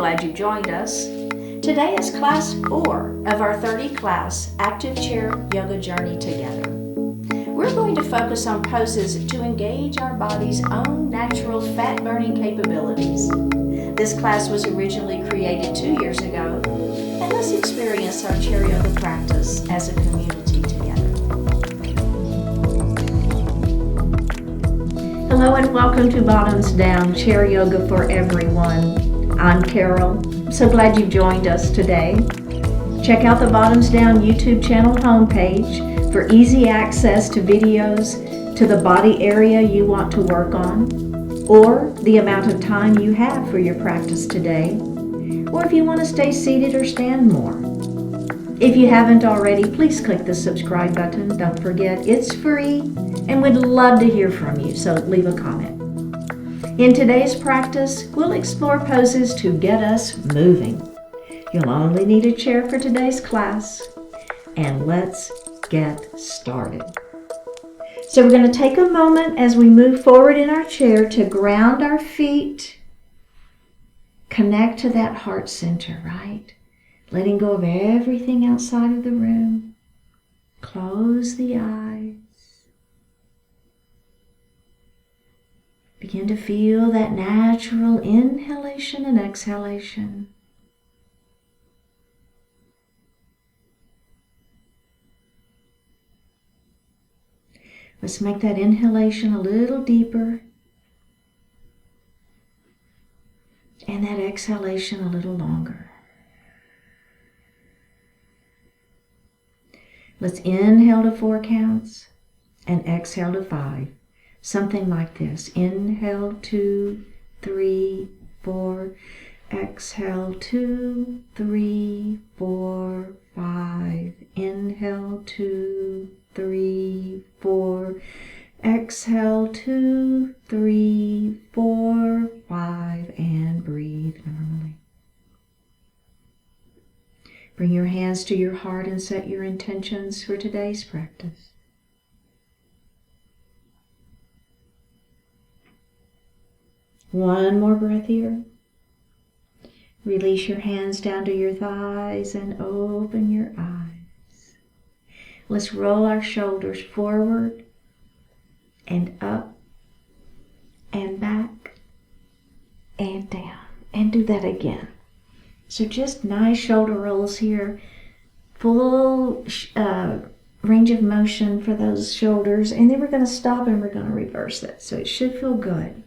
glad you joined us. Today is class 4 of our 30-class active chair yoga journey together. We're going to focus on poses to engage our body's own natural fat-burning capabilities. This class was originally created 2 years ago, and let's experience our chair yoga practice as a community together. Hello and welcome to Bottoms Down Chair Yoga for Everyone. I'm Carol. I'm so glad you've joined us today. Check out the Bottoms Down YouTube channel homepage for easy access to videos to the body area you want to work on, or the amount of time you have for your practice today, or if you want to stay seated or stand more. If you haven't already, please click the subscribe button. Don't forget, it's free, and we'd love to hear from you, so leave a comment. In today's practice, we'll explore poses to get us moving. You'll only need a chair for today's class, and let's get started. So we're going to take a moment as we move forward in our chair to ground our feet, connect to that heart center, right? Letting go of everything outside of the room. Close the eyes. Begin to feel that natural inhalation and exhalation. Let's make that inhalation a little deeper and that exhalation a little longer. Let's inhale to 4 counts and exhale to 5. Something like this. Inhale 2, 3, 4. Exhale 2, 3, 4, 5. Inhale 2, 3, 4. Exhale 2, 3, 4, 5. And breathe normally. Bring your hands to your heart and set your intentions for today's practice. One more breath here. Release your hands down to your thighs and open your eyes. Let's roll our shoulders forward and up and back and down. And do that again. So just nice shoulder rolls here, full range of motion for those shoulders. And then we're going to stop and we're going to reverse it. So it should feel good.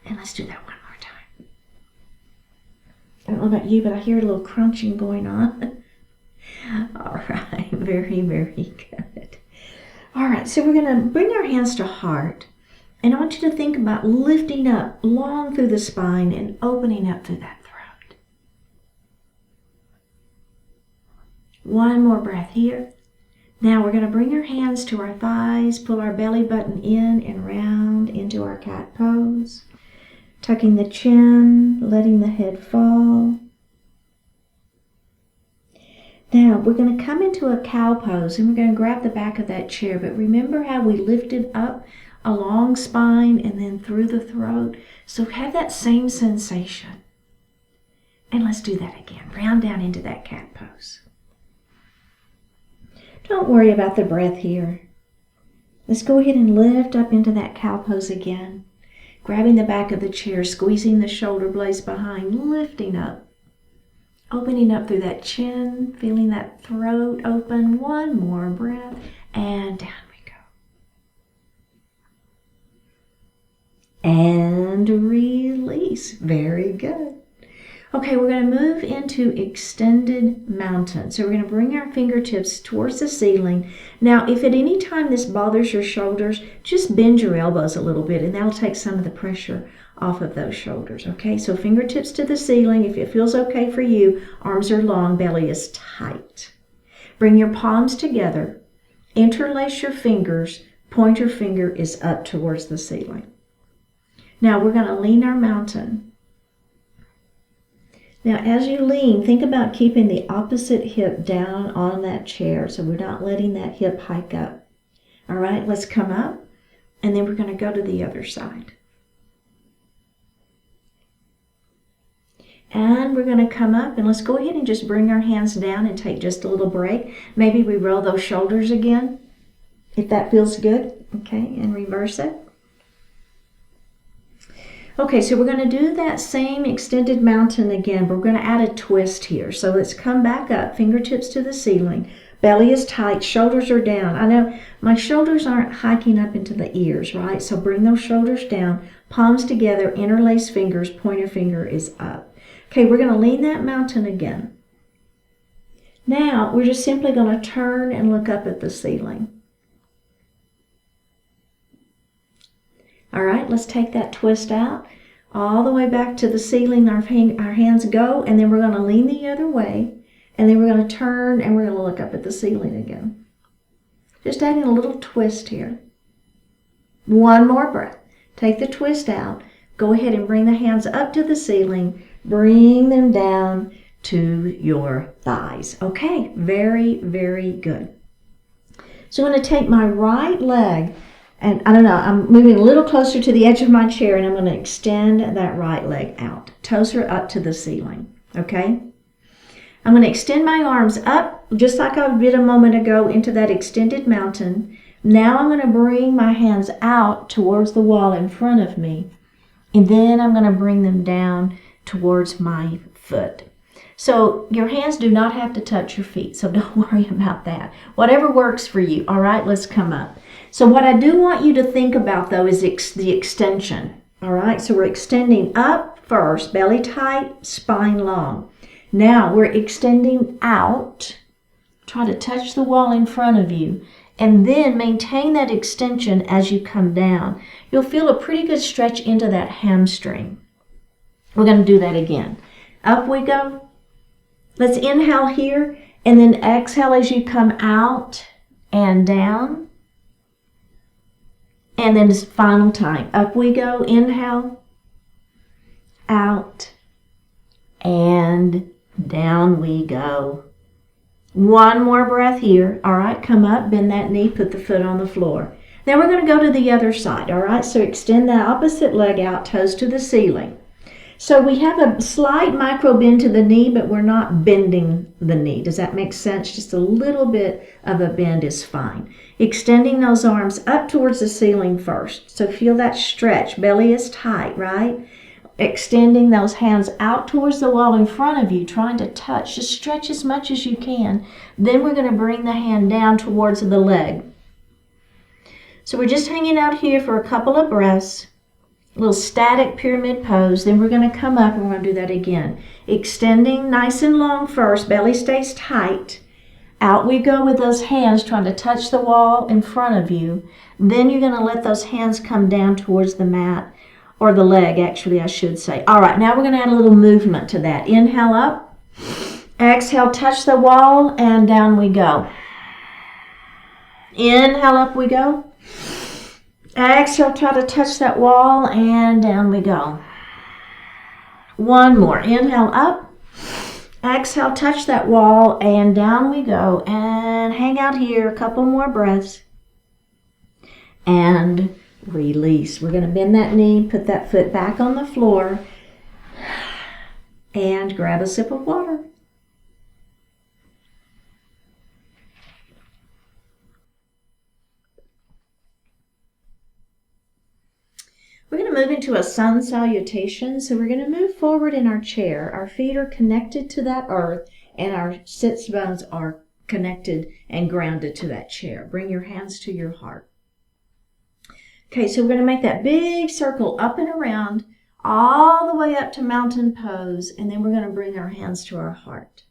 And let's do that one more time. I don't know about you, but I hear a little crunching going on. All right, very, very good. All right, so we're going to bring our hands to heart. And I want you to think about lifting up long through the spine and opening up through that throat. One more breath here. Now we're going to bring our hands to our thighs, pull our belly button in and round into our cat pose. Tucking the chin, letting the head fall. Now we're going to come into a cow pose and we're going to grab the back of that chair. But remember how we lifted up a long spine and then through the throat. So have that same sensation. And let's do that again. Round down into that cat pose. Don't worry about the breath here. Let's go ahead and lift up into that cow pose again. Grabbing the back of the chair, squeezing the shoulder blades behind, lifting up. Opening up through that chin, feeling that throat open. One more breath and down. And release. Very good. Okay, we're going to move into extended mountain. So we're going to bring our fingertips towards the ceiling. Now, if at any time this bothers your shoulders, just bend your elbows a little bit and that'll take some of the pressure off of those shoulders. Okay, so fingertips to the ceiling. If it feels okay for you, arms are long, belly is tight. Bring your palms together. Interlace your fingers. Pointer finger is up towards the ceiling. Now we're going to lean our mountain. Now as you lean, think about keeping the opposite hip down on that chair so we're not letting that hip hike up. All right, let's come up and then we're going to go to the other side. And we're going to come up and let's go ahead and just bring our hands down and take just a little break. Maybe we roll those shoulders again, if that feels good. Okay, and reverse it. Okay, so we're going to do that same extended mountain again, but we're going to add a twist here. So let's come back up, fingertips to the ceiling. Belly is tight, shoulders are down. I know my shoulders aren't hiking up into the ears, right? So bring those shoulders down, palms together, interlace fingers, pointer finger is up. Okay, we're going to lean that mountain again. Now, we're just simply going to turn and look up at the ceiling. All right, let's take that twist out. All the way back to the ceiling, our hands go, and then we're going to lean the other way. And then we're going to turn and we're going to look up at the ceiling again. Just adding a little twist here. One more breath. Take the twist out. Go ahead and bring the hands up to the ceiling. Bring them down to your thighs. Okay, very, very good. So I'm going to take my right leg, and I don't know, I'm moving a little closer to the edge of my chair, and I'm going to extend that right leg out. Toes are up to the ceiling. Okay? I'm going to extend my arms up, just like I did a moment ago, into that extended mountain. Now I'm going to bring my hands out towards the wall in front of me. And then I'm going to bring them down towards my foot. So your hands do not have to touch your feet, so don't worry about that. Whatever works for you. All right, let's come up. So what I do want you to think about, though, is the extension. All right, so we're extending up first, belly tight, spine long. Now we're extending out. Try to touch the wall in front of you. And then maintain that extension as you come down. You'll feel a pretty good stretch into that hamstring. We're going to do that again. Up we go. Let's inhale here. And then exhale as you come out and down. And then this final time. Up we go. Inhale. Out. And down we go. One more breath here. All right, come up, bend that knee, put the foot on the floor. Then we're going to go to the other side. All right, so extend the opposite leg out, toes to the ceiling. So we have a slight micro bend to the knee, but we're not bending the knee. Does that make sense? Just a little bit of a bend is fine. Extending those arms up towards the ceiling first. So feel that stretch. Belly is tight, right? Extending those hands out towards the wall in front of you, trying to touch. Just stretch as much as you can. Then we're going to bring the hand down towards the leg. So we're just hanging out here for a couple of breaths. A little static pyramid pose. Then we're going to come up and we're going to do that again. Extending nice and long first. Belly stays tight. Out we go with those hands trying to touch the wall in front of you. Then you're going to let those hands come down towards the mat. Or the leg, actually, I should say. All right, now we're going to add a little movement to that. Inhale up. Exhale, touch the wall, and down we go. Inhale, up we go. Exhale, try to touch that wall, and down we go. One more. Inhale, up. Exhale, touch that wall, and down we go. And hang out here a couple more breaths. And release. We're going to bend that knee, put that foot back on the floor, and grab a sip of water. We're going to move into a sun salutation. So we're going to move forward in our chair. Our feet are connected to that earth, and our sits bones are connected and grounded to that chair. Bring your hands to your heart. Okay, so we're going to make that big circle up and around, all the way up to mountain pose, and then we're going to bring our hands to our heart.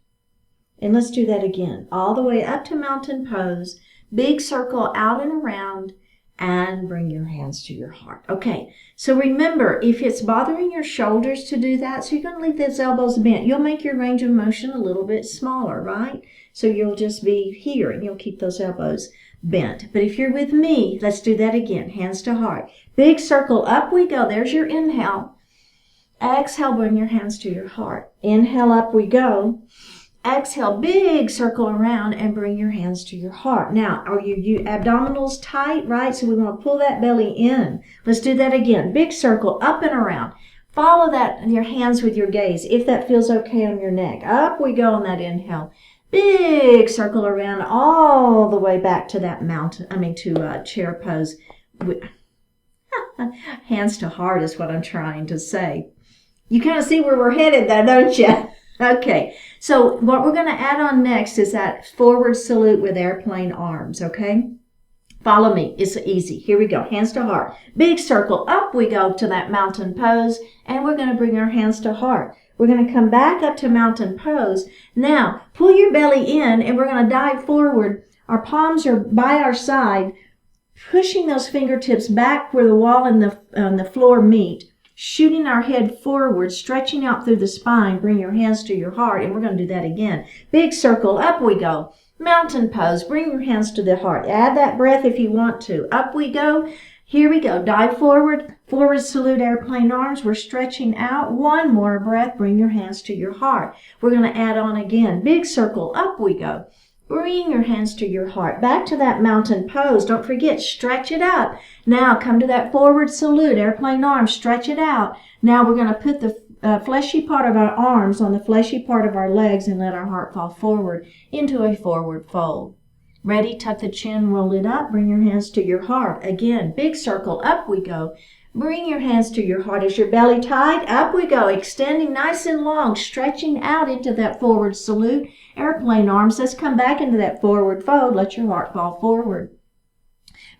And let's do that again. All the way up to mountain pose, big circle out and around, and bring your hands to your heart. Okay, so remember, if it's bothering your shoulders to do that, so you're going to leave those elbows bent. You'll make your range of motion a little bit smaller, right? So you'll just be here, and you'll keep those elbows bent. But if you're with me, let's do that again. Hands to heart. Big circle, up we go. There's your inhale. Exhale, bring your hands to your heart. Inhale, up we go. Exhale, big circle around and bring your hands to your heart. Now, are you abdominals tight, right? So we want to pull that belly in. Let's do that again. Big circle, up and around. Follow that, your hands with your gaze, if that feels okay on your neck. Up we go on that inhale. Big circle around all the way back to that chair pose. Hands to heart is what I'm trying to say. You kind of see where we're headed though, don't you? Okay, so what we're going to add on next is that forward salute with airplane arms, okay? Follow me. It's easy. Here we go. Hands to heart. Big circle. Up we go to that mountain pose, and we're going to bring our hands to heart. We're going to come back up to mountain pose. Now, pull your belly in, and we're going to dive forward. Our palms are by our side, pushing those fingertips back where the wall and the floor meet, shooting our head forward, stretching out through the spine. Bring your hands to your heart, and we're going to do that again. Big circle. Up we go. Mountain pose. Bring your hands to the heart. Add that breath if you want to. Up we go. Here we go. Dive forward. Forward salute, airplane arms. We're stretching out. One more breath. Bring your hands to your heart. We're going to add on again. Big circle. Up we go. Bring your hands to your heart. Back to that mountain pose. Don't forget, stretch it up. Now come to that forward salute, airplane arms. Stretch it out. Now we're going to put the fleshy part of our arms on the fleshy part of our legs and let our heart fall forward into a forward fold. Ready? Tuck the chin, roll it up. Bring your hands to your heart. Again, big circle. Up we go. Bring your hands to your heart. Is your belly tight? Up we go. Extending nice and long, stretching out into that forward salute. Airplane arms. Let's come back into that forward fold. Let your heart fall forward.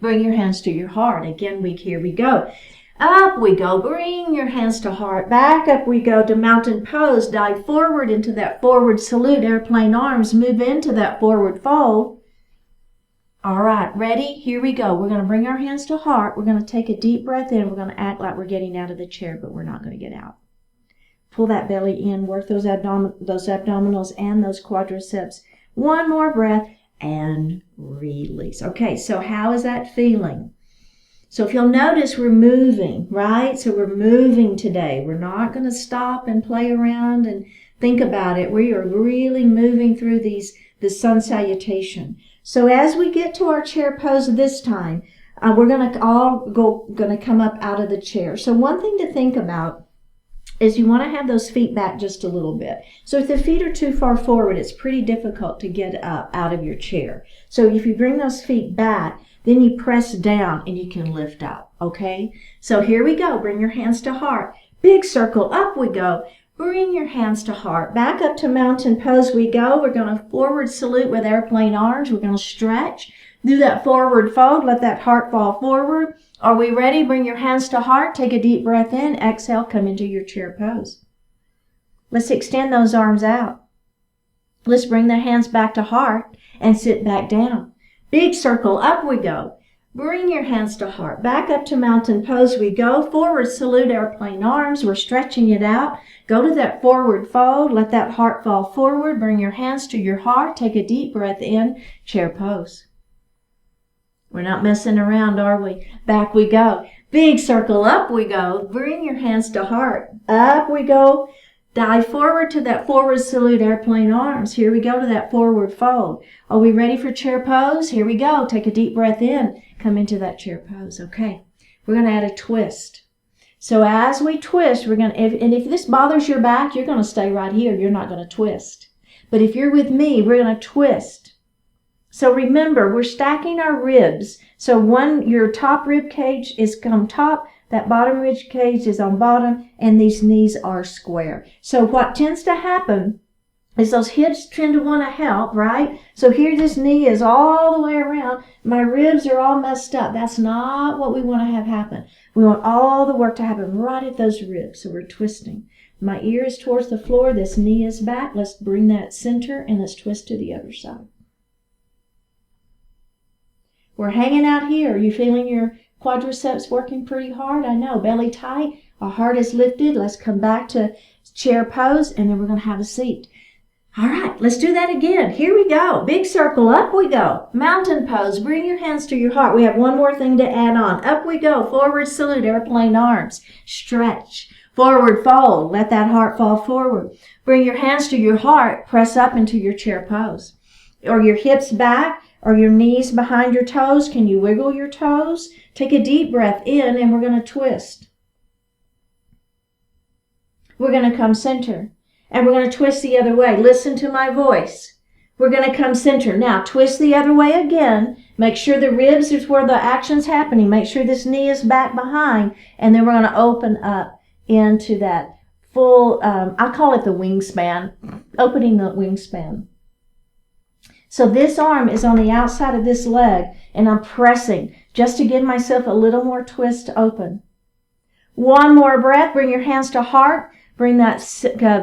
Bring your hands to your heart. Again, here we go. Up we go. Bring your hands to heart. Back up we go to mountain pose. Dive forward into that forward salute. Airplane arms. Move into that forward fold. All right, ready? Here we go. We're going to bring our hands to heart. We're going to take a deep breath in. We're going to act like we're getting out of the chair, but we're not going to get out. Pull that belly in. Work those abdominals and those quadriceps. One more breath and release. Okay, so how is that feeling? So if you'll notice, we're moving, right? So we're moving today. We're not going to stop and play around and think about it. We are really moving through the sun salutation. So as we get to our chair pose this time, we're going to come up out of the chair. So one thing to think about is you want to have those feet back just a little bit. So if the feet are too far forward, it's pretty difficult to get up out of your chair. So if you bring those feet back, then you press down and you can lift up, okay? So here we go. Bring your hands to heart. Big circle. Up we go. Bring your hands to heart. Back up to mountain pose we go. We're going to forward salute with airplane arms. We're going to stretch. Do that forward fold. Let that heart fall forward. Are we ready? Bring your hands to heart. Take a deep breath in. Exhale. Come into your chair pose. Let's extend those arms out. Let's bring the hands back to heart and sit back down. Big circle. Up we go. Bring your hands to heart. Back up to mountain pose we go. Forward salute, airplane arms. We're stretching it out. Go to that forward fold. Let that heart fall forward. Bring your hands to your heart. Take a deep breath in. Chair pose. We're not messing around, are we? Back we go. Big circle. Up we go. Bring your hands to heart. Up we go. Dive forward to that forward salute, airplane arms. Here we go to that forward fold. Are we ready for chair pose? Here we go. Take a deep breath in. Come into that chair pose. Okay. We're going to add a twist. So as we twist, if this bothers your back, you're going to stay right here. You're not going to twist. But if you're with me, we're going to twist. So remember, we're stacking our ribs. So your top rib cage is on top, that bottom rib cage is on bottom, and these knees are square. So what tends to happen is those hips tend to want to help, right? So here this knee is all the way around. My ribs are all messed up. That's not what we want to have happen. We want all the work to happen right at those ribs. So we're twisting. My ear is towards the floor. This knee is back. Let's bring that center and let's twist to the other side. We're hanging out here. Are you feeling your quadriceps working pretty hard? I know. Belly tight. Our heart is lifted. Let's come back to chair pose, and then we're going to have a seat. All right, let's do that again. Here we go. Big circle. Up we go. Mountain pose. Bring your hands to your heart. We have one more thing to add on. Up we go. Forward salute. Airplane arms. Stretch. Forward fold. Let that heart fall forward. Bring your hands to your heart. Press up into your chair pose. Or your hips back. Or your knees behind your toes. Can you wiggle your toes? Take a deep breath in, and we're going to twist. We're going to come center. And we're going to twist the other way. Listen to my voice. We're going to come center. Now, twist the other way again. Make sure the ribs is where the action's happening. Make sure this knee is back behind. And then we're going to open up into that full, I call it the wingspan. Opening the wingspan. So this arm is on the outside of this leg. And I'm pressing just to give myself a little more twist to open. One more breath. Bring your hands to heart. Bring that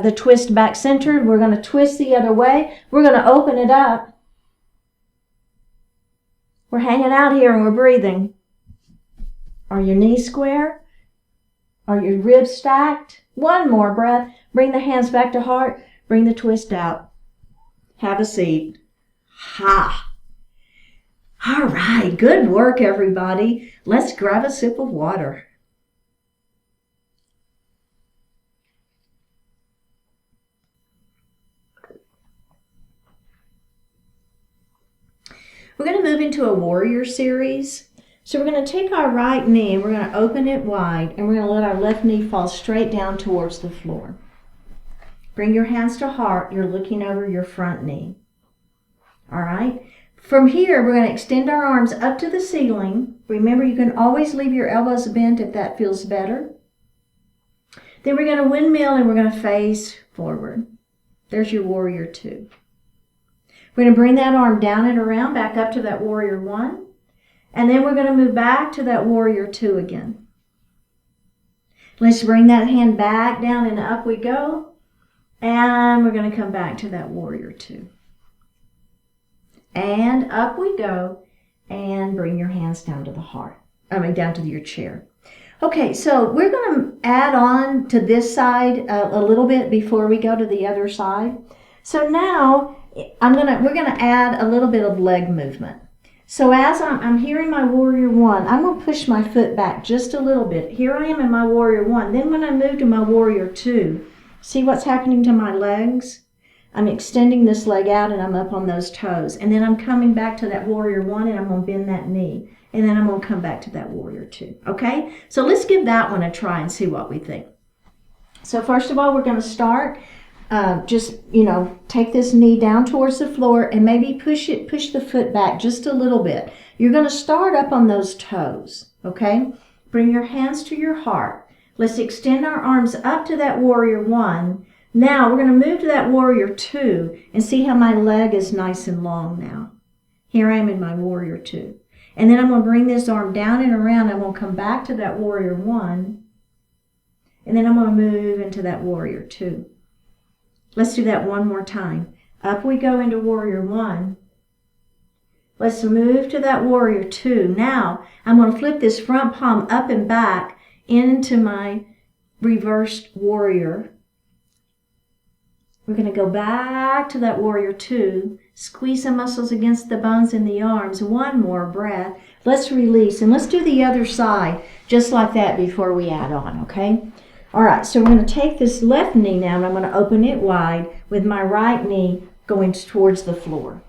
the twist back centered. We're going to twist the other way. We're going to open it up. We're hanging out here and we're breathing. Are your knees square? Are your ribs stacked? One more breath. Bring the hands back to heart. Bring the twist out. Have a seat. Ha! All right. Good work, everybody. Let's grab a sip of water. We're going to move into a warrior series. So we're going to take our right knee and we're going to open it wide and we're going to let our left knee fall straight down towards the floor. Bring your hands to heart. You're looking over your front knee. All right. From here, we're going to extend our arms up to the ceiling. Remember, you can always leave your elbows bent if that feels better. Then we're going to windmill and we're going to face forward. There's your warrior 2. We're going to bring that arm down and around, back up to that warrior 1. And then we're going to move back to that warrior 2 again. Let's bring that hand back down and up we go. And we're going to come back to that warrior 2. And up we go. And bring your hands down to the heart. Down to your chair. Okay, so we're going to add on to this side a little bit before we go to the other side. So now we're gonna add a little bit of leg movement. So as I'm here in my warrior 1, I'm gonna push my foot back just a little bit. Here I am in my warrior 1. Then when I move to my warrior 2, see what's happening to my legs? I'm extending this leg out and I'm up on those toes. And then I'm coming back to that warrior 1 and I'm gonna bend that knee. And then I'm gonna come back to that warrior 2. Okay? So let's give that one a try and see what we think. So first of all, we're gonna start. Take this knee down towards the floor and maybe push the foot back just a little bit. You're going to start up on those toes, okay? Bring your hands to your heart. Let's extend our arms up to that warrior 1. Now we're going to move to that warrior 2 and see how my leg is nice and long now. Here I am in my warrior 2. And then I'm going to bring this arm down and around. I'm going to come back to that warrior 1. And then I'm going to move into that warrior 2. Let's do that one more time. Up we go into warrior 1. Let's move to that warrior 2. Now, I'm going to flip this front palm up and back into my reversed warrior. We're going to go back to that warrior 2. Squeeze the muscles against the bones in the arms. One more breath. Let's release. And let's do the other side just like that before we add on, okay? All right, so we're going to take this left knee now and I'm going to open it wide with my right knee going towards the floor.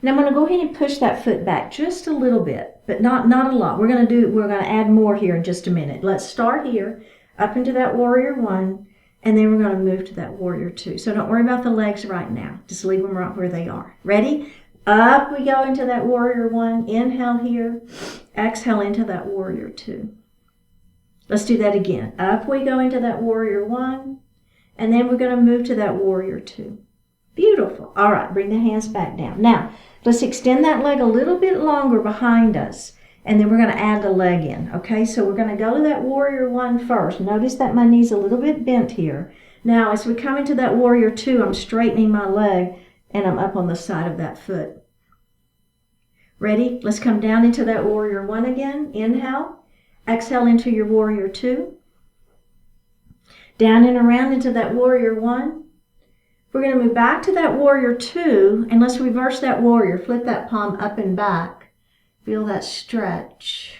And I'm going to go ahead and push that foot back just a little bit, but not a lot. We're going to add more here in just a minute. Let's start here, up into that warrior 1, and then we're going to move to that warrior 2. So don't worry about the legs right now. Just leave them right where they are. Ready? Up we go into that warrior 1. Inhale here. Exhale into that warrior 2. Let's do that again. Up we go into that warrior 1, and then we're going to move to that warrior 2. Beautiful. All right, bring the hands back down. Now, let's extend that leg a little bit longer behind us, and then we're going to add the leg in. Okay, so we're going to go to that warrior 1 first. Notice that my knee's a little bit bent here. Now, as we come into that warrior 2, I'm straightening my leg, and I'm up on the side of that foot. Ready? Let's come down into that warrior 1 again. Inhale. Exhale into your warrior 2. Down and around into that warrior 1. We're going to move back to that warrior 2, and let's reverse that warrior. Flip that palm up and back. Feel that stretch.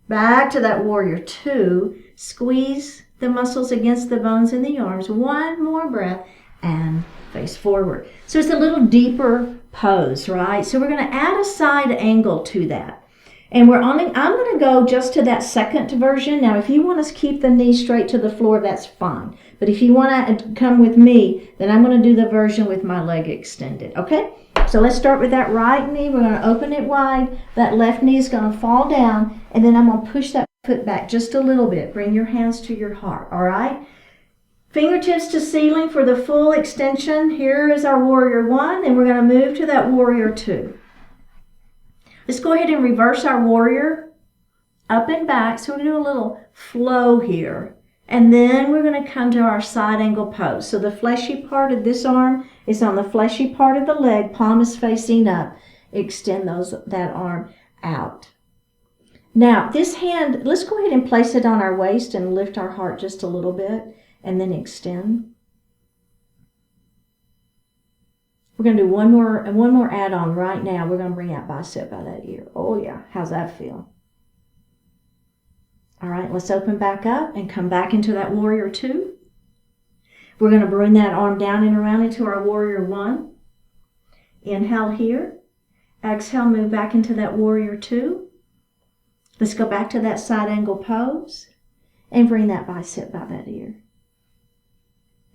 Back to that warrior 2. Squeeze the muscles against the bones in the arms. One more breath and face forward. So it's a little deeper pose, right? So we're going to add a side angle to that. And I'm going to go just to that second version. Now, if you want to keep the knee straight to the floor, that's fine. But if you want to come with me, then I'm going to do the version with my leg extended, okay? So let's start with that right knee. We're going to open it wide. That left knee is going to fall down, and then I'm going to push that foot back just a little bit. Bring your hands to your heart, all right? Fingertips to ceiling for the full extension. Here is our warrior one, and we're going to move to that warrior two. Let's go ahead and reverse our warrior up and back. So we're going to do a little flow here. And then we're going to come to our side angle pose. So the fleshy part of this arm is on the fleshy part of the leg. Palm is facing up. Extend that arm out. Now this hand, let's go ahead and place it on our waist and lift our heart just a little bit. And then extend. We're going to do one more add-on right now. We're going to bring that bicep by that ear. Oh yeah, how's that feel? All right, let's open back up and come back into that warrior two. We're going to bring that arm down and around into our warrior one. Inhale here. Exhale, move back into that warrior two. Let's go back to that side angle pose and bring that bicep by that ear.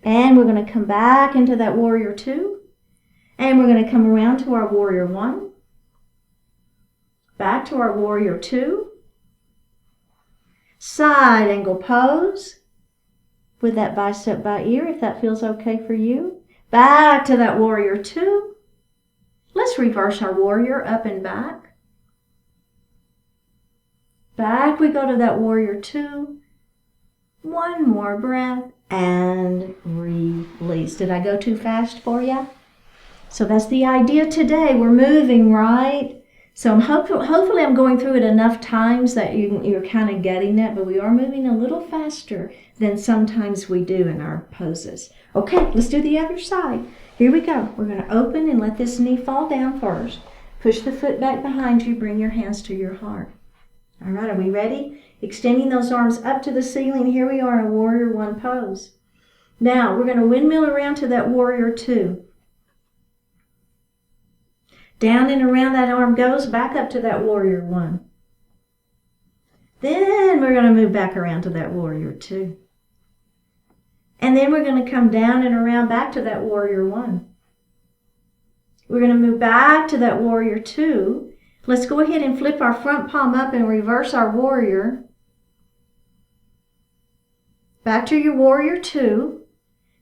And we're going to come back into that warrior two. And we're going to come around to our warrior one. Back to our warrior two. Side angle pose with that bicep by ear, if that feels okay for you. Back to that warrior two. Let's reverse our warrior up and back. Back we go to that warrior two. One more breath and release. Did I go too fast for you? So that's the idea today. We're moving, right? So hopefully I'm going through it enough times that you're kind of getting it, but we are moving a little faster than sometimes we do in our poses. Okay, let's do the other side. Here we go. We're going to open and let this knee fall down first. Push the foot back behind you. Bring your hands to your heart. All right, are we ready? Extending those arms up to the ceiling. Here we are in a warrior one pose. Now we're going to windmill around to that warrior two. Down and around that arm goes, back up to that warrior one. Then we're going to move back around to that warrior two. And then we're going to come down and around back to that warrior one. We're going to move back to that warrior two. Let's go ahead and flip our front palm up and reverse our warrior. Back to your warrior two.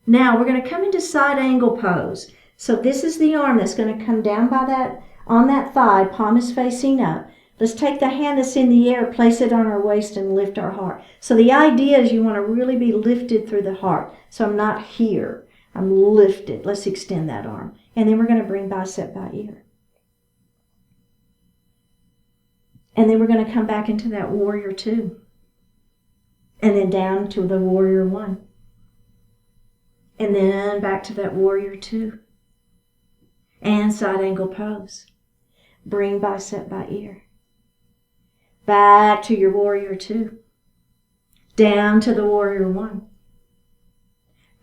Now we're going to come into side angle pose. So this is the arm that's going to come down by that, on that thigh, palm is facing up. Let's take the hand that's in the air, place it on our waist and lift our heart. So the idea is you want to really be lifted through the heart. So I'm not here, I'm lifted. Let's extend that arm. And then we're going to bring bicep by ear. And then we're going to come back into that warrior two. And then down to the warrior one. And then back to that warrior two. And side angle pose. Bring bicep by ear. Back to your warrior two. Down to the warrior one.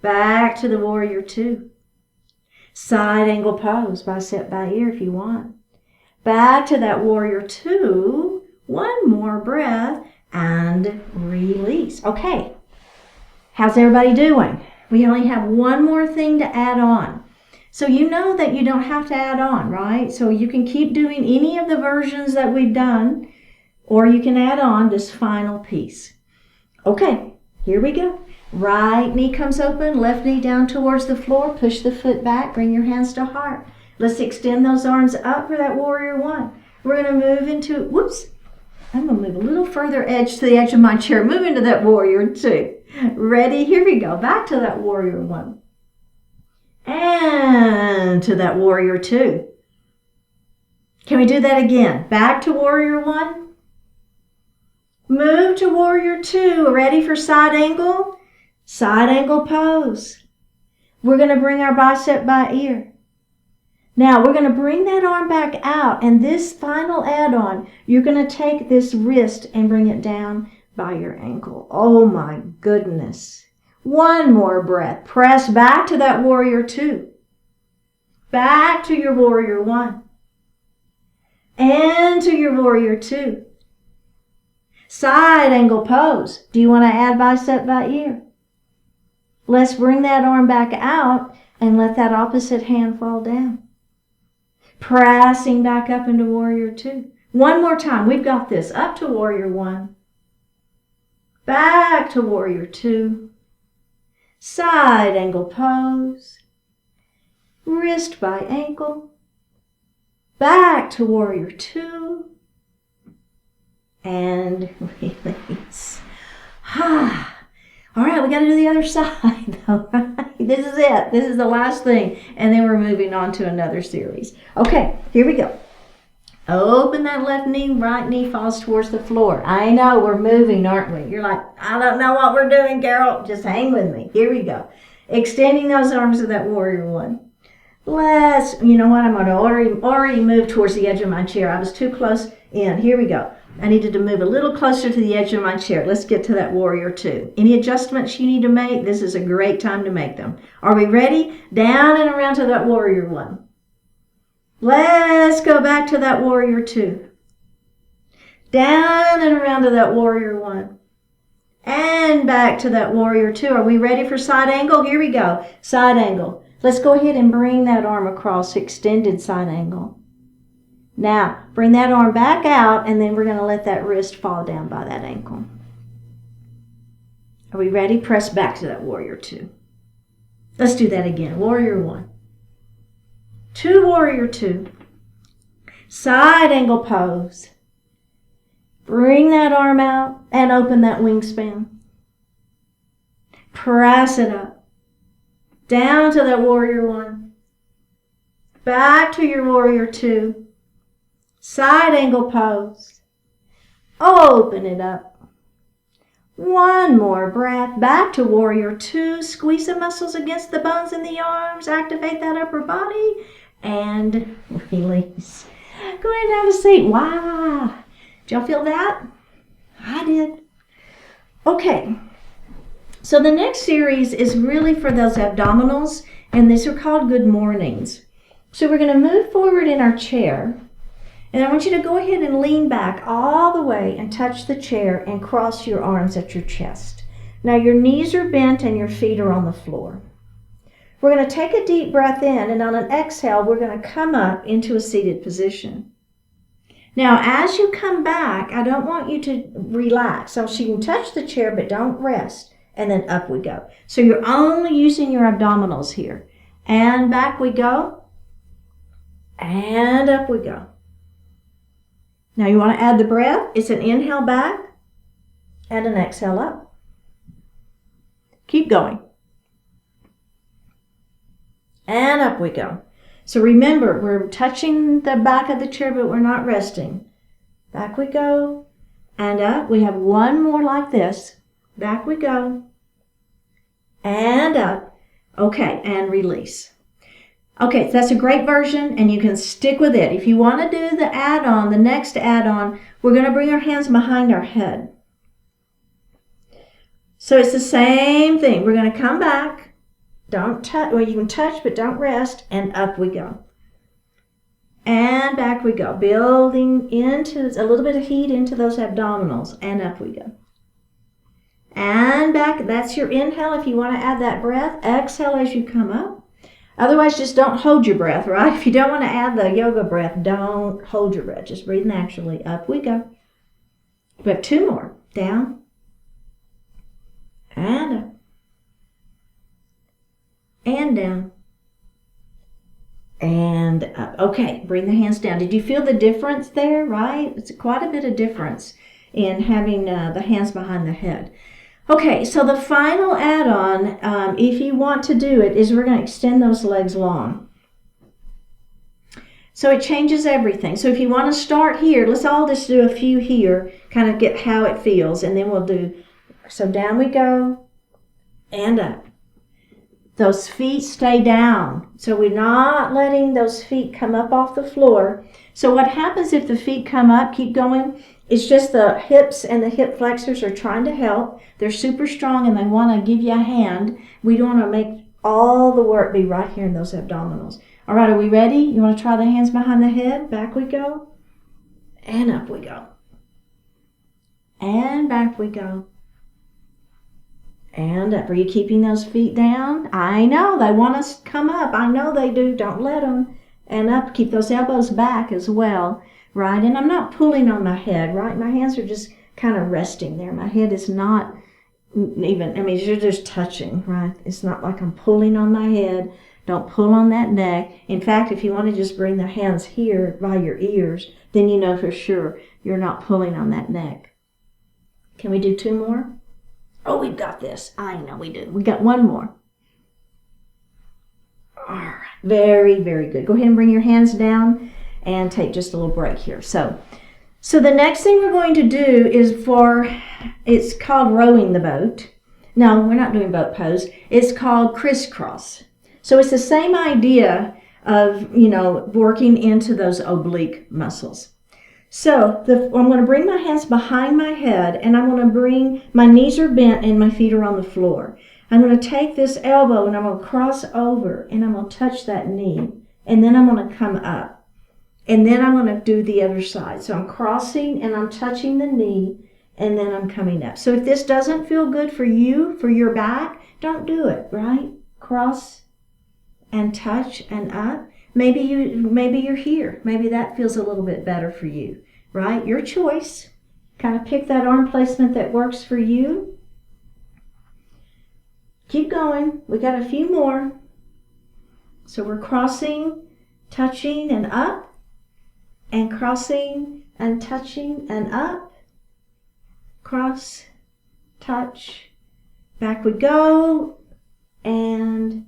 Back to the warrior two. Side angle pose, bicep by ear if you want. Back to that warrior two. One more breath and release. Okay, how's everybody doing? We only have one more thing to add on. So you know that you don't have to add on, right? So you can keep doing any of the versions that we've done, or you can add on this final piece. Okay, here we go. Right knee comes open, left knee down towards the floor. Push the foot back, bring your hands to heart. Let's extend those arms up for that warrior one. We're going to move into, I'm going to move a little further edge to the edge of my chair. Move into that warrior two. Ready? Here we go. Back to that warrior one. And to that warrior two. Can we do that again? Back to warrior one. Move to warrior two. Ready for side angle? Side angle pose. We're going to bring our bicep by ear. Now we're going to bring that arm back out, and this final add-on, you're going to take this wrist and bring it down by your ankle. Oh my goodness. One more breath. Press back to that warrior two. Back to your warrior one. into your warrior two. Side angle pose. Do you want to add bicep by ear? Let's bring that arm back out and let that opposite hand fall down. Pressing back up into warrior two. One more time. We've got this. Up to warrior one. Back to warrior two. Side angle pose. Wrist by ankle. Back to warrior two. And release. All right, we got to do the other side, though. This is it. This is the last thing. And then we're moving on to another series. Okay, here we go. Open that left knee, right knee falls towards the floor. I know, we're moving, aren't we? You're like, I don't know what we're doing, Carol. Just hang with me. Here we go. Extending those arms to that warrior one. You know what? I'm going to already move towards the edge of my chair. I was too close in. Here we go. I needed to move a little closer to the edge of my chair. Let's get to that warrior two. Any adjustments you need to make, this is a great time to make them. Are we ready? Down and around to that warrior one. Let's go back to that warrior two. Down and around to that warrior one. And back to that warrior two. Are we ready for side angle? Here we go. Side angle. Let's go ahead and bring that arm across, extended side angle. Now, bring that arm back out, and then we're going to let that wrist fall down by that ankle. Are we ready? Press back to that warrior two. Let's do that again. Warrior one. To warrior two. Side angle pose. Bring that arm out and open that wingspan. Press it up. Down to that warrior one. Back to your warrior two. Side angle pose. Open it up. One more breath. Back to warrior two. Squeeze the muscles against the bones in the arms. Activate that upper body. And release. Go ahead and have a seat. Wow. Did y'all feel that? I did. Okay. So the next series is really for those abdominals. And these are called good mornings. So we're going to move forward in our chair. And I want you to go ahead and lean back all the way and touch the chair and cross your arms at your chest. Now your knees are bent and your feet are on the floor. We're going to take a deep breath in, and on an exhale, we're going to come up into a seated position. Now, as you come back, I don't want you to relax. So you can touch the chair, but don't rest. And then up we go. So you're only using your abdominals here. And back we go. And up we go. Now you want to add the breath. It's an inhale back and an exhale up. Keep going. And up we go. So remember, we're touching the back of the chair, but we're not resting. Back we go and up. We have one more like this. Back we go and up. Okay, and release. Okay, so that's a great version, and you can stick with it. If you want to do the add-on, the next add-on, we're going to bring our hands behind our head. So it's the same thing. We're going to come back. Don't touch, well, you can touch, but don't rest, and up we go. And back we go, building into a little bit of heat into those abdominals, and up we go. And back, that's your inhale. If you want to add that breath, exhale as you come up. Otherwise, just don't hold your breath, right? If you don't want to add the yoga breath, don't hold your breath. Just breathe naturally. Up we go. We have two more. Down. And up. And down. And up. Okay, bring the hands down. Did you feel the difference there, right? It's quite a bit of difference in having the hands behind the head. Okay, so the final add-on, if you want to do it, is we're going to extend those legs long. So it changes everything. So if you want to start here, let's all just do a few here, kind of get how it feels, and then we'll do, so down we go, and up. Those feet stay down. So we're not letting those feet come up off the floor. So what happens if the feet come up, keep going, it's just the hips and the hip flexors are trying to help. They're super strong and they want to give you a hand. We don't want to make all the work be right here in those abdominals. All right, are we ready? You want to try the hands behind the head? Back we go. And up we go. And back we go. And up. Are you keeping those feet down? I know. They want us to come up. I know they do. Don't let them. And up. Keep those elbows back as well. Right? And I'm not pulling on my head, right? My hands are just kind of resting there. My head is not even, I mean, you're just touching, right? It's not like I'm pulling on my head. Don't pull on that neck. In fact, if you want to just bring the hands here by your ears, then you know for sure you're not pulling on that neck. Can we do 2 more? Oh, we've got this. I know we do. We got 1 more. All right. Very, very good. Go ahead and bring your hands down and take just a little break here. So the next thing we're going to do is it's called rowing the boat. No, we're not doing boat pose. It's called crisscross. So it's the same idea of, working into those oblique muscles. So I'm going to bring my hands behind my head, and I'm going to bring, my knees are bent and my feet are on the floor. I'm going to take this elbow and I'm going to cross over and I'm going to touch that knee, and then I'm going to come up. And then I'm going to do the other side. So I'm crossing and I'm touching the knee, and then I'm coming up. So if this doesn't feel good for you, for your back, don't do it, right? Cross and touch and up. Maybe you're here. Maybe that feels a little bit better for you, right? Your choice. Kind of pick that arm placement that works for you. Keep going. We got a few more. So we're crossing, touching, and up, and crossing and touching and up. Cross, touch, back we go, and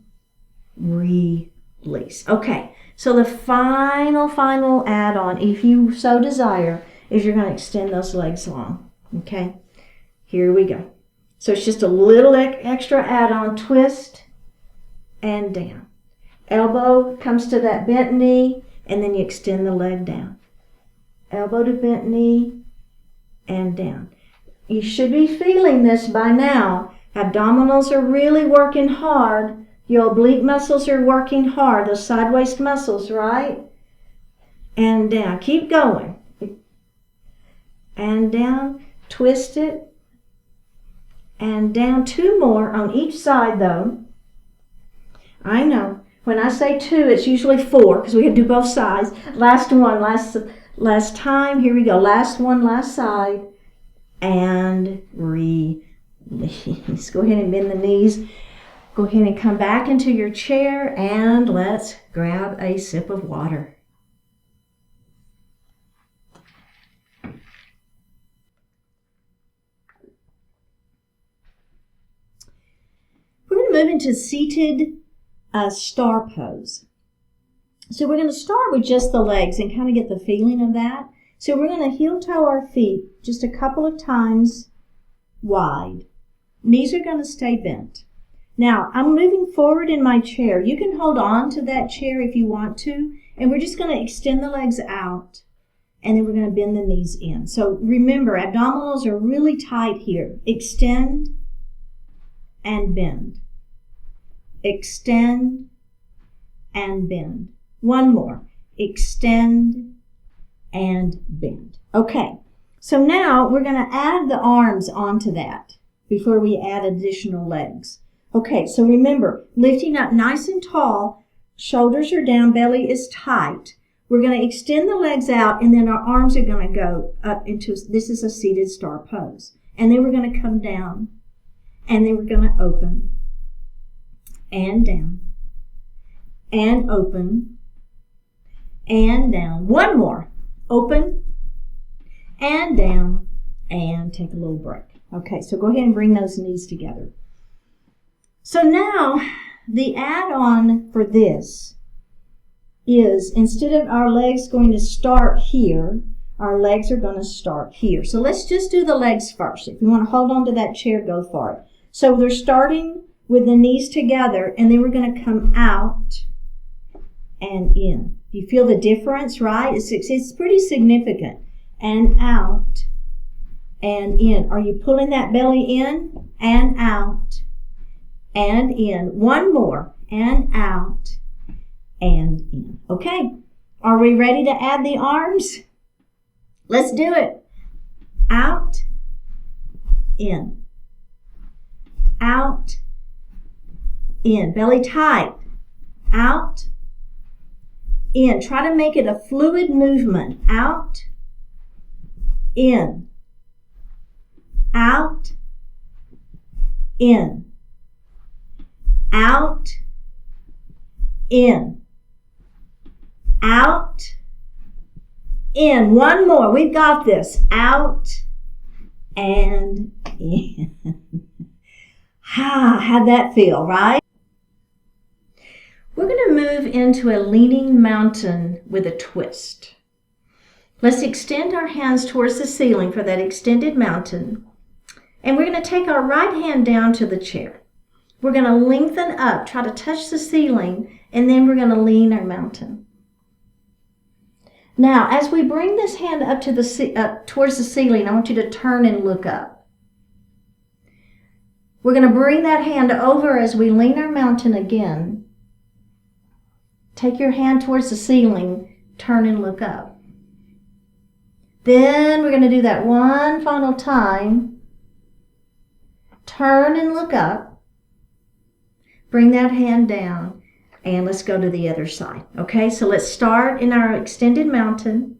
release. Okay, so the final add-on, if you so desire, is you're going to extend those legs long. Okay, here we go. So it's just a little extra add-on, twist and down. Elbow comes to that bent knee, and then you extend the leg down. Elbow to bent knee and down. You should be feeling this by now. Abdominals are really working hard. Your oblique muscles are working hard. Those side waist muscles, right? And down. Keep going. And down. Twist it. And down. 2 more on each side, though. I know. When I say 2, it's usually 4, because we can do both sides. Last one, last time. Here we go. Last one, last side. And release. Go ahead and bend the knees. Go ahead and come back into your chair, and let's grab a sip of water. We're going to move into seated star pose. So we're going to start with just the legs and kind of get the feeling of that. So we're going to heel toe our feet just a couple of times wide. Knees are going to stay bent. Now, I'm moving forward in my chair. You can hold on to that chair if you want to, and we're just going to extend the legs out, and then we're going to bend the knees in. So remember, abdominals are really tight here. Extend and bend. Extend and bend. One more. Extend and bend. Okay, so now we're going to add the arms onto that before we add additional legs. Okay, so remember, lifting up nice and tall, shoulders are down, belly is tight. We're going to extend the legs out, and then our arms are going to go up into, this is a seated star pose. And then we're going to come down, and then we're going to open, and down, and open, and down. One more. Open, and down, and take a little break. Okay, so go ahead and bring those knees together. So now, the add-on for this is, instead of our legs going to start here, our legs are going to start here. So let's just do the legs first. If you want to hold on to that chair, go for it. So they're starting with the knees together, and then we're going to come out and in. You feel the difference, right? It's pretty significant. And out and in. Are you pulling that belly in and out and in? One more. And out and in. Okay. Are we ready to add the arms? Let's do it. Out, in. Out, in. Belly tight. Out, in. Try to make it a fluid movement. Out, in. Out, in. Out, in. Out, in. One more. We've got this. Out and in. How'd that feel, right? We're going to move into a leaning mountain with a twist. Let's extend our hands towards the ceiling for that extended mountain. And we're going to take our right hand down to the chair. We're going to lengthen up, try to touch the ceiling, and then we're going to lean our mountain. Now, as we bring this hand up to towards the ceiling, I want you to turn and look up. We're going to bring that hand over as we lean our mountain again. Take your hand towards the ceiling, turn and look up. Then we're going to do that one final time. Turn and look up. Bring that hand down, and let's go to the other side. Okay, so let's start in our extended mountain.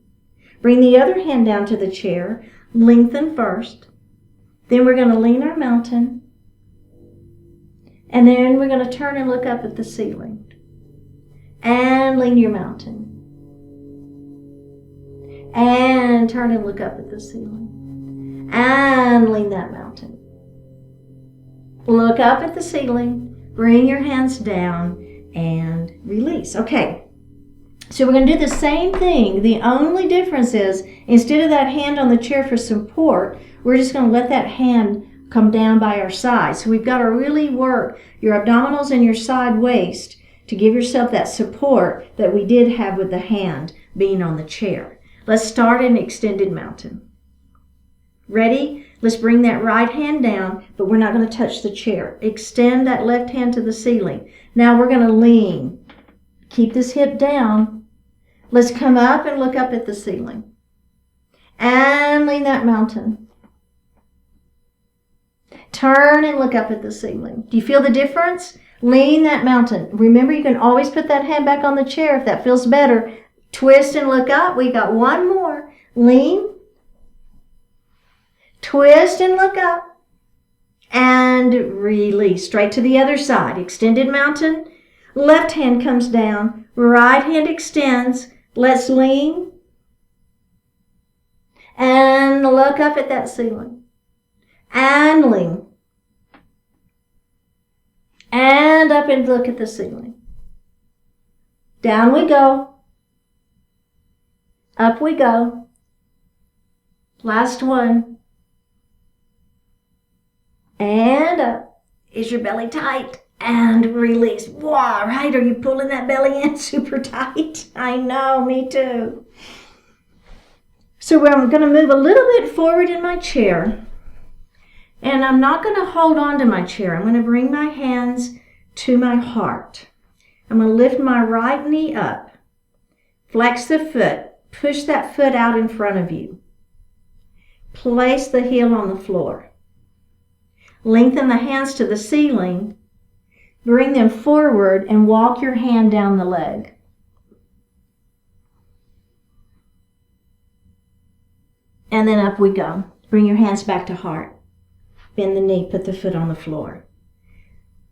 Bring the other hand down to the chair. Lengthen first. Then we're going to lean our mountain. And then we're going to turn and look up at the ceiling. And lean your mountain. And turn and look up at the ceiling. And lean that mountain. Look up at the ceiling. Bring your hands down and release. Okay. So we're going to do the same thing. The only difference is, instead of that hand on the chair for support, we're just going to let that hand come down by our side. So we've got to really work your abdominals and your side waist to give yourself that support that we did have with the hand being on the chair. Let's start in extended mountain. Ready? Let's bring that right hand down, but we're not going to touch the chair. Extend that left hand to the ceiling. Now we're going to lean. Keep this hip down. Let's come up and look up at the ceiling. And lean that mountain. Turn and look up at the ceiling. Do you feel the difference? Lean that mountain. Remember, you can always put that hand back on the chair if that feels better. Twist and look up. We got one more. Lean. Twist and look up. And release. Straight to the other side. Extended mountain. Left hand comes down. Right hand extends. Let's lean. And look up at that ceiling. And lean. And up and look at the ceiling. Down we go. Up we go. Last one. And up. Is your belly tight? And release. Wow, right? Are you pulling that belly in super tight? I know, me too. So I'm going to move a little bit forward in my chair. And I'm not going to hold on to my chair. I'm going to bring my hands to my heart. I'm going to lift my right knee up. Flex the foot. Push that foot out in front of you. Place the heel on the floor. Lengthen the hands to the ceiling. Bring them forward and walk your hand down the leg. And then up we go. Bring your hands back to heart. Bend the knee, put the foot on the floor.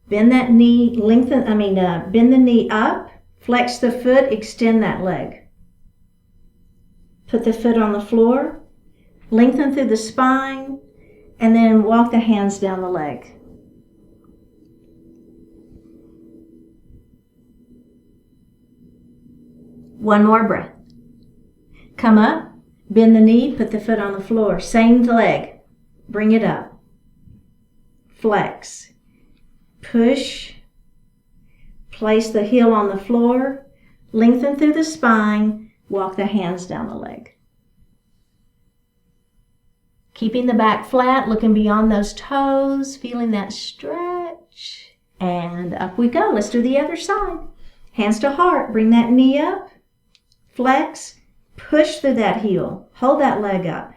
Bend that knee, bend the knee up, flex the foot, extend that leg. Put the foot on the floor, lengthen through the spine, and then walk the hands down the leg. One more breath. Come up, bend the knee, put the foot on the floor. Same leg, bring it up. Flex, push, place the heel on the floor, lengthen through the spine, walk the hands down the leg. Keeping the back flat, looking beyond those toes, feeling that stretch, and up we go. Let's do the other side. Hands to heart, bring that knee up, flex, Push through that heel. Hold that leg up.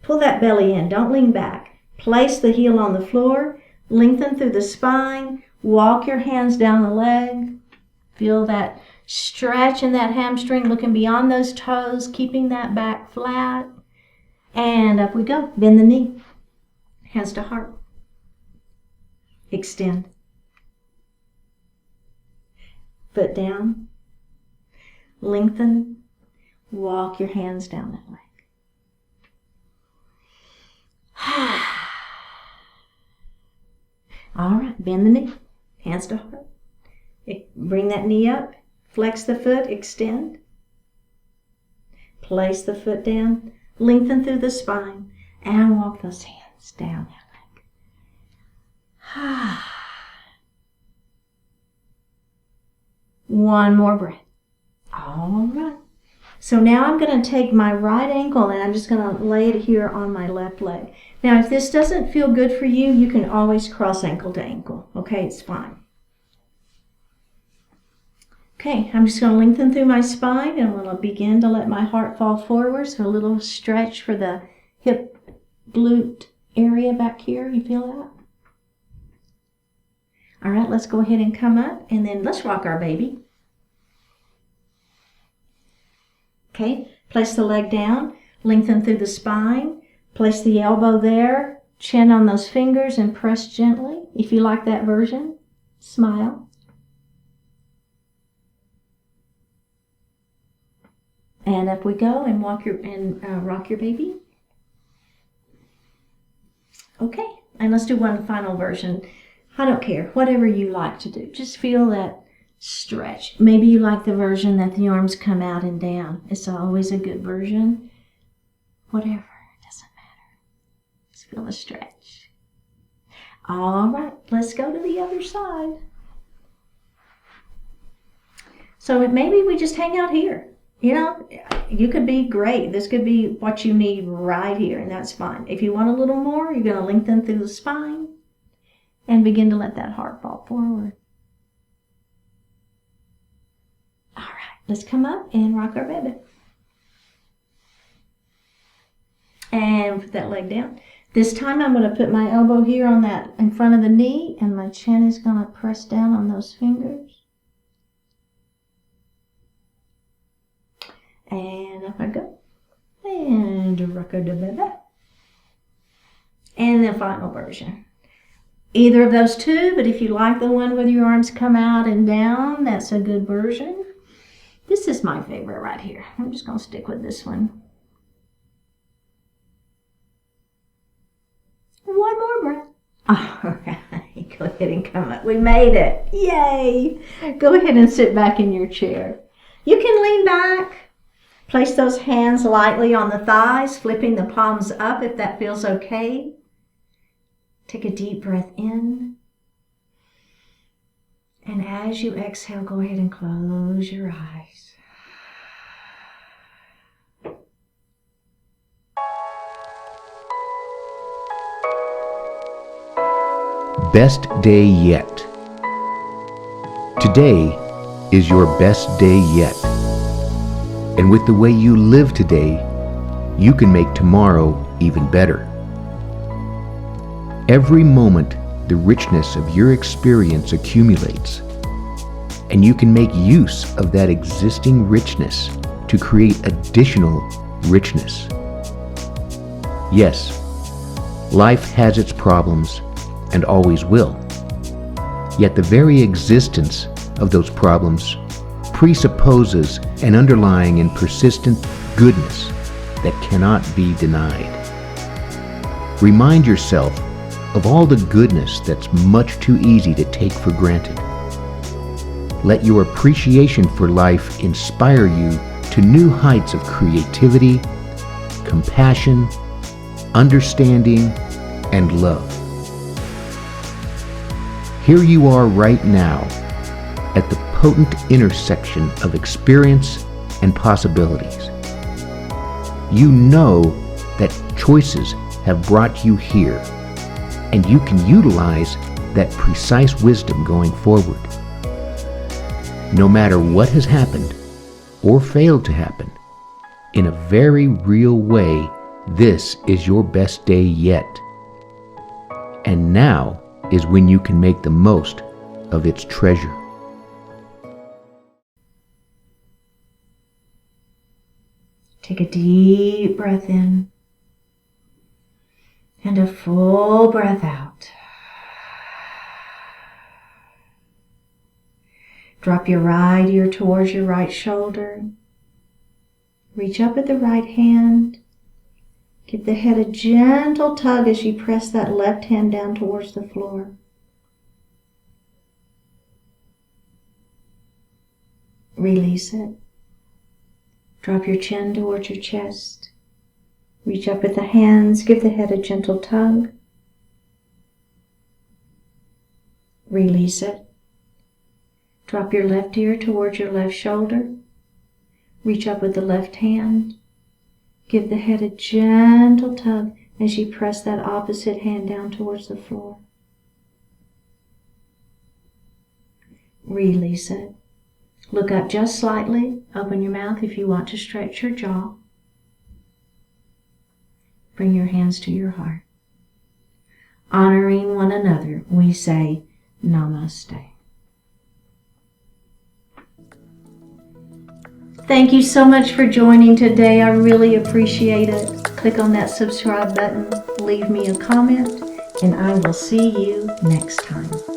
Pull that belly in. Don't lean back. Place the heel on the floor. Lengthen through the spine. Walk your hands down the leg. Feel that stretch in that hamstring, looking beyond those toes, keeping that back flat. And up we go. Bend the knee. Hands to heart. Extend. Foot down. Lengthen. Walk your hands down that leg. All right, bend the knee. Hands to heart. Bring that knee up. Flex the foot. Extend. Place the foot down. Lengthen through the spine. And walk those hands down that leg. One more breath. All right. So now I'm going to take my right ankle and I'm just going to lay it here on my left leg. Now, if this doesn't feel good for you, you can always cross ankle to ankle. Okay, it's fine. Okay, I'm just going to lengthen through my spine and I'm going to begin to let my heart fall forward. So a little stretch for the hip glute area back here. You feel that? All right, let's go ahead and come up and then let's rock our baby. Okay, place the leg down, lengthen through the spine, place the elbow there, chin on those fingers and press gently. If you like that version, smile. And up we go and rock your baby. Okay, and let's do one final version. I don't care, whatever you like to do. Just feel that stretch. Maybe you like the version that the arms come out and down. It's always a good version. Whatever, it doesn't matter. Just feel the stretch. All right, let's go to the other side. So maybe we just hang out here. You know, you could be great. This could be what you need right here, and that's fine. If you want a little more, you're going to lengthen through the spine and begin to let that heart fall forward. All right, let's come up and rock our baby. And put that leg down. This time I'm going to put my elbow here on that in front of the knee, and my chin is going to press down on those fingers. And up I go. And rock our baby. And the final version. Either of those two, but if you like the one with your arms come out and down, that's a good version. This is my favorite right here. I'm just going to stick with this one. One more breath. All right, go ahead and come up. We made it. Yay. Go ahead and sit back in your chair. You can lean back. Place those hands lightly on the thighs, flipping the palms up if that feels okay. Take a deep breath in. And as you exhale, go ahead and close your eyes. Best day yet. Today is your best day yet. And with the way you live today, you can make tomorrow even better. Every moment, the richness of your experience accumulates, and you can make use of that existing richness to create additional richness. Yes, life has its problems and always will, yet the very existence of those problems presupposes an underlying and persistent goodness that cannot be denied. Remind yourself of all the goodness that's much too easy to take for granted. Let your appreciation for life inspire you to new heights of creativity, compassion, understanding, and love. Here you are right now at the potent intersection of experience and possibilities. You know that choices have brought you here, and you can utilize that precise wisdom going forward. No matter what has happened or failed to happen, In a very real way, this is your best day yet. And now is when you can make the most of its treasure. Take a deep breath in and a full breath out. Drop your right ear towards your right shoulder. Reach up at the right hand. Give the head a gentle tug as you press that left hand down towards the floor. Release it. Drop your chin towards your chest. Reach up at the hands. Give the head a gentle tug. Release it. Drop your left ear towards your left shoulder. Reach up with the left hand. Give the head a gentle tug as you press that opposite hand down towards the floor. Release it. Look up just slightly. Open your mouth if you want to stretch your jaw. Bring your hands to your heart. Honoring one another, we say Namaste. Thank you so much for joining today. I really appreciate it. Click on that subscribe button, leave me a comment, and I will see you next time.